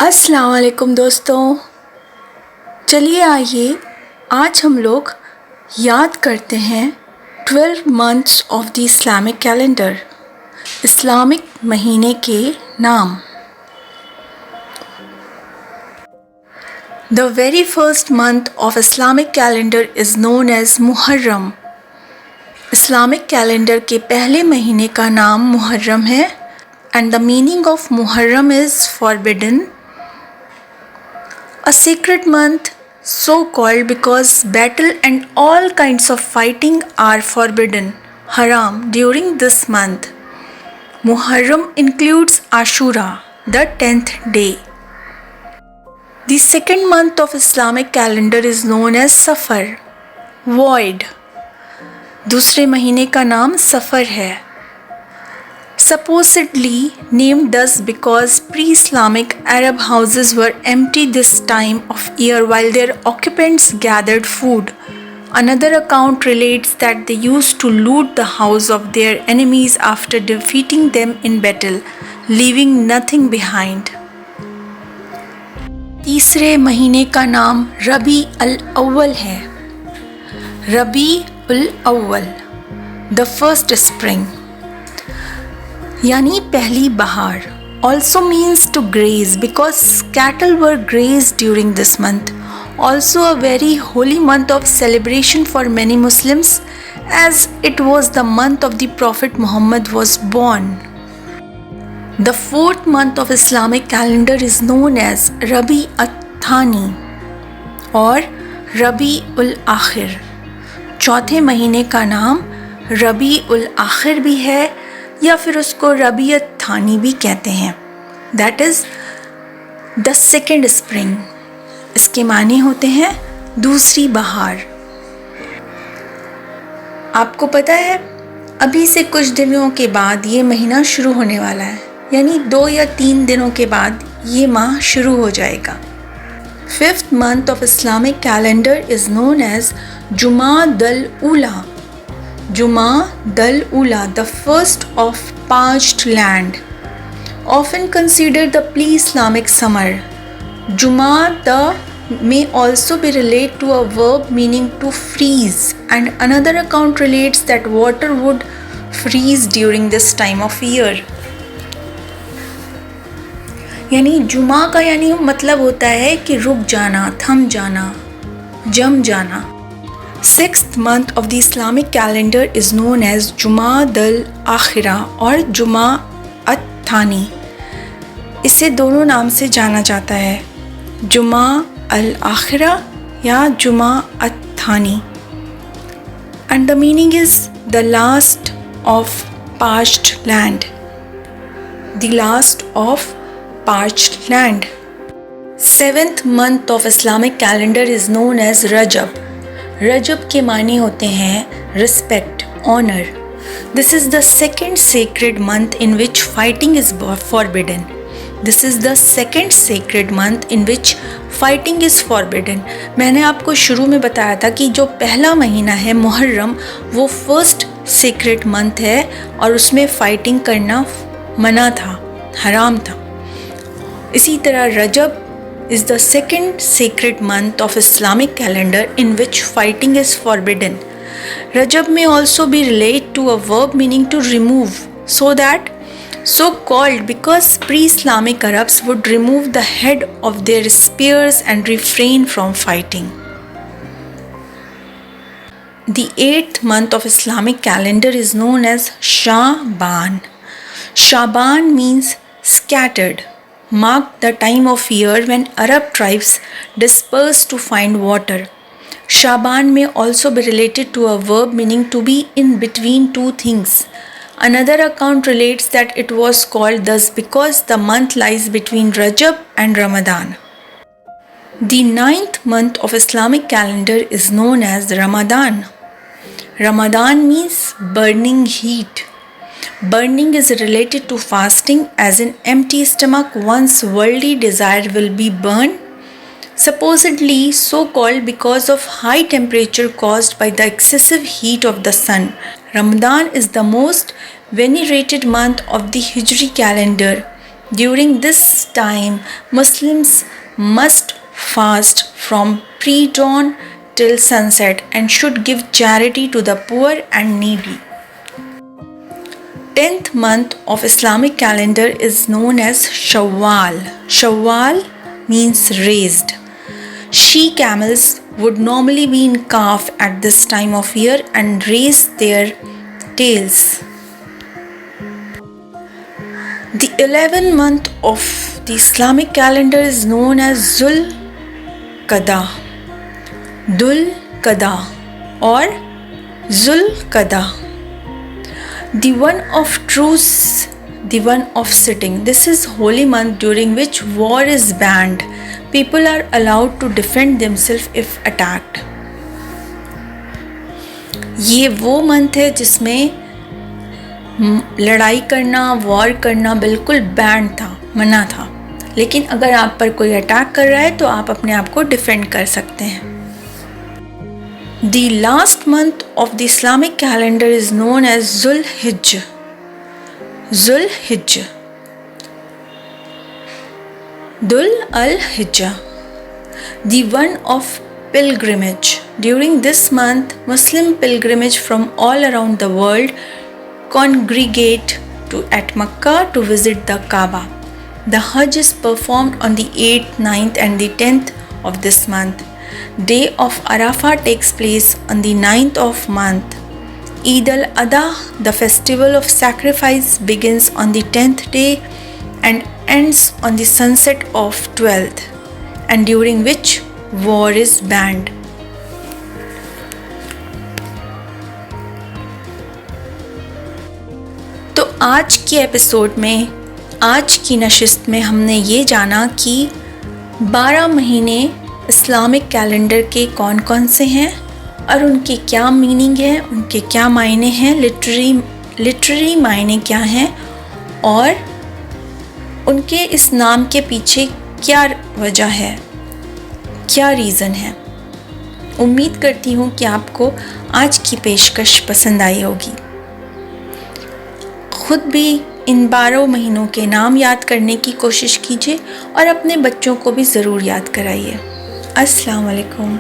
अस्सलाम वालेकुम दोस्तों। चलिए आइए आज हम लोग याद करते हैं 12 months of the Islamic calendar, Islamic महीने के नाम। The very first month of Islamic calendar is known as Muharram. Islamic calendar के पहले महीने का नाम मुहर्रम है and the meaning of Muharram is forbidden, a sacred month so called because battle and all kinds of fighting are forbidden, haram, during this month. Muharram includes Ashura, the 10th day. The second month of Islamic calendar is known as Safar, void. दूसरे महीने का नाम सफ़र है, supposedly named thus because pre-Islamic Arab houses were empty this time of year while their occupants gathered food. Another account relates that they used to loot the house of their enemies after defeating them in battle, leaving nothing behind. तीसरे महीने का नाम रबी अल अव्वल है, रबी उल अव्वल, the first spring, यानी पहली बहार, also means to graze because cattle were grazed during this month. Also a very holy month of celebration for many Muslims as it was the month of the Prophet Muhammad was born. The fourth month of Islamic calendar is known as Rabi Ath-Thani और रबी उल आखिर। चौथे महीने का नाम रबी उल आखिर भी है या फिर उसको रबी अथ-थानी भी कहते हैं, that is the second spring. इसके माने होते हैं दूसरी बहार। आपको पता है अभी से कुछ दिनों के बाद ये महीना शुरू होने वाला है, यानी 2 या 3 दिनों के बाद ये माह शुरू हो जाएगा। Fifth month of Islamic calendar is known as जुमादल उला, Jumadal Ula, the first of parched land, often considered the pre-Islamic summer. Jumada may also be related to a verb meaning to freeze, and another account relates that water would freeze during this time of year. यानी जुमा का यानी मतलब होता है कि रुक जाना, थम जाना, जम जाना। Sixth month of the Islamic calendar is known as Jumad al-Akhira और जुमा अथ-थानी। इसे दोनों नाम से जाना जाता है, जुमा अल-आखिरा या जुमा अथ-थानी। And the meaning is the last of parched land, the last of parched land. Seventh month of Islamic calendar is known as Rajab. रजब के माने होते हैं respect, honour. This is the second sacred month in which fighting is forbidden. This is the second sacred month in which fighting is forbidden. मैंने आपको शुरू में बताया था कि जो पहला महीना है मुहर्रम वो फर्स्ट सेक्रेड मंथ है और उसमें फ़ाइटिंग करना मना था, हराम था। इसी तरह रजब is the second sacred month of Islamic calendar in which fighting is forbidden. Rajab may also be related to a verb meaning to remove, so called because pre-Islamic Arabs would remove the head of their spears and refrain from fighting. The 8th month of Islamic calendar is known as Shaban. Shaban means scattered, marked the time of year when Arab tribes disperse to find water. Shaban may also be related to a verb meaning to be in between two things. Another account relates that it was called thus because the month lies between Rajab and Ramadan. The 9th month of Islamic calendar is known as Ramadan. Ramadan means burning heat. Burning is related to fasting, as in empty stomach one's worldly desire will be burned, supposedly so called because of high temperature caused by the excessive heat of the sun. Ramadan is the most venerated month of the Hijri calendar. During this time, Muslims must fast from pre-dawn till sunset and should give charity to the poor and needy. 10th month of Islamic calendar is known as Shawwal. Shawwal means raised. She camels would normally be in calf at this time of year and raise their tails. The 11th month of the Islamic calendar is known as Zul Qada, Dul Qada or Zul Qada. The one of truce, the one of sitting. This is holy month during which war is banned. People are allowed to defend themselves if attacked. ये वो month है जिसमें लड़ाई करना, war करना बिल्कुल ban था, मना था. लेकिन अगर आप पर कोई अटैक कर रहा है तो आप अपने आप को डिफेंड कर सकते हैं. The last month of the Islamic calendar is known as Zul Hijj. Zul Hijj. Dhul al-Hijjah. The one of pilgrimage. During this month, Muslim pilgrimage from all around the world congregate at Makkah to visit the Kaaba. The Hajj is performed on the 8th, 9th and the 10th of this month. Day of Arafah takes place on the 9th of month. Eid al-Adha, the festival of sacrifice, begins on the 10th day and ends on the sunset of 12th, and during which war is banned. तो आज के episode में, आज की नशिस्त में हमने ये जाना कि 12 महीने इस्लामिक कैलेंडर के कौन कौन से हैं और उनके क्या मीनिंग है, उनके क्या मायने हैं, लिटरेरी मायने क्या हैं और उनके इस नाम के पीछे क्या वजह है, क्या रीज़न है. उम्मीद करती हूँ कि आपको आज की पेशकश पसंद आई होगी. खुद भी इन 12 महीनों के नाम याद करने की कोशिश कीजिए और अपने बच्चों को भी ज़रूर याद कराइए. अस्सलाम वालेकुम.